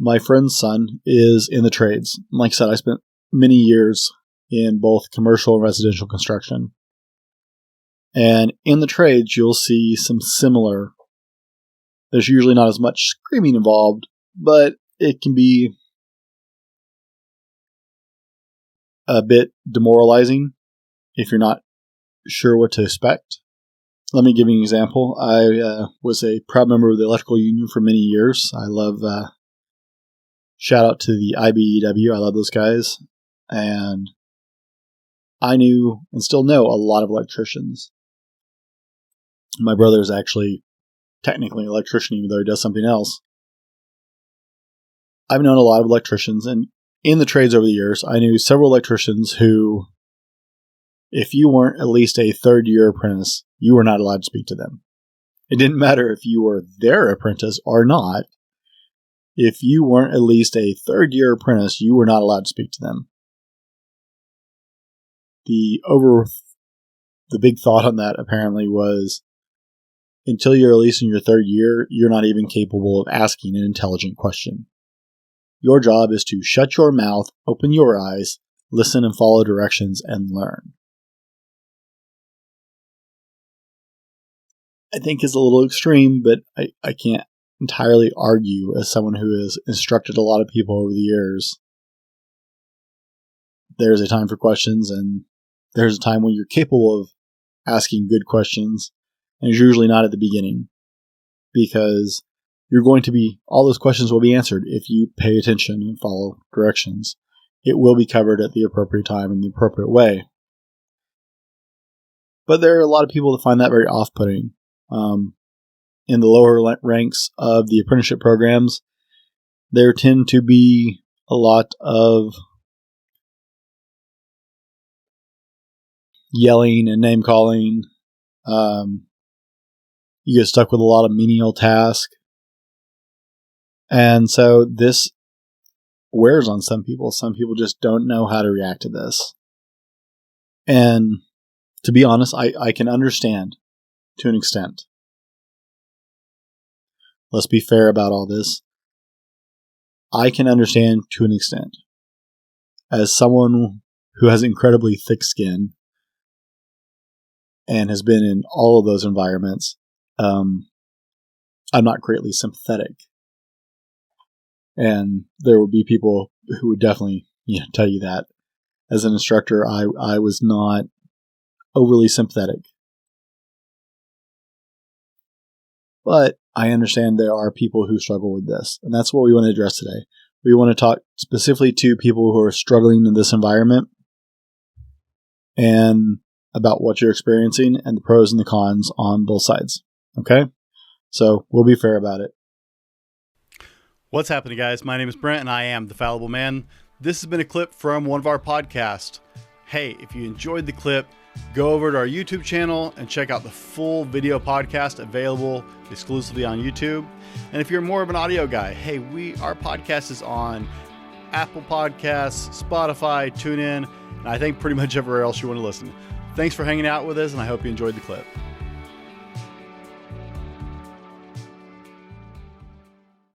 my friend's son is in the trades. Like I said, I spent many years in both commercial and residential construction. And in the trades, you'll see some similar. There's usually not as much screaming involved, but it can be a bit demoralizing if you're not sure what to expect. Let me give you an example. I was a proud member of the electrical union for many years. I love, shout out to the IBEW. I love those guys. And I knew and still know a lot of electricians. My brother is actually technically an electrician, even though he does something else. I've known a lot of electricians, and in the trades over the years, I knew several electricians who, if you weren't at least a third-year apprentice, you were not allowed to speak to them. It didn't matter if you were their apprentice or not. If you weren't at least a third-year apprentice, you were not allowed to speak to them. The big thought on that apparently was, until you're at least in your third year, you're not even capable of asking an intelligent question. Your job is to shut your mouth, open your eyes, listen and follow directions, and learn. I think is a little extreme, but I can't entirely argue as someone who has instructed a lot of people over the years. There's a time for questions, and there's a time when you're capable of asking good questions, and it's usually not at the beginning, because you're going to be, all those questions will be answered if you pay attention and follow directions. It will be covered at the appropriate time in the appropriate way. But there are a lot of people that find that very off-putting. In the lower ranks of the apprenticeship programs, there tend to be a lot of yelling and name-calling. You get stuck with a lot of menial tasks. And so this wears on some people. Some people just don't know how to react to this. And to be honest, I can understand to an extent. Let's be fair about all this. I can understand to an extent. As someone who has incredibly thick skin and has been in all of those environments, I'm not greatly sympathetic. And there would be people who would definitely tell you that. As an instructor, I was not overly sympathetic. But I understand there are people who struggle with this, and that's what we want to address today. We want to talk specifically to people who are struggling in this environment and about what you're experiencing and the pros and the cons on both sides. Okay? So we'll be fair about it. What's happening, guys? My name is Brent, and I am the Fallible Man. This has been a clip from one of our podcasts. Hey, if you enjoyed the clip, go over to our YouTube channel and check out the full video podcast available exclusively on YouTube. And if you're more of an audio guy, hey, our podcast is on Apple Podcasts, Spotify, TuneIn, and I think pretty much everywhere else you want to listen. Thanks for hanging out with us, and I hope you enjoyed the clip.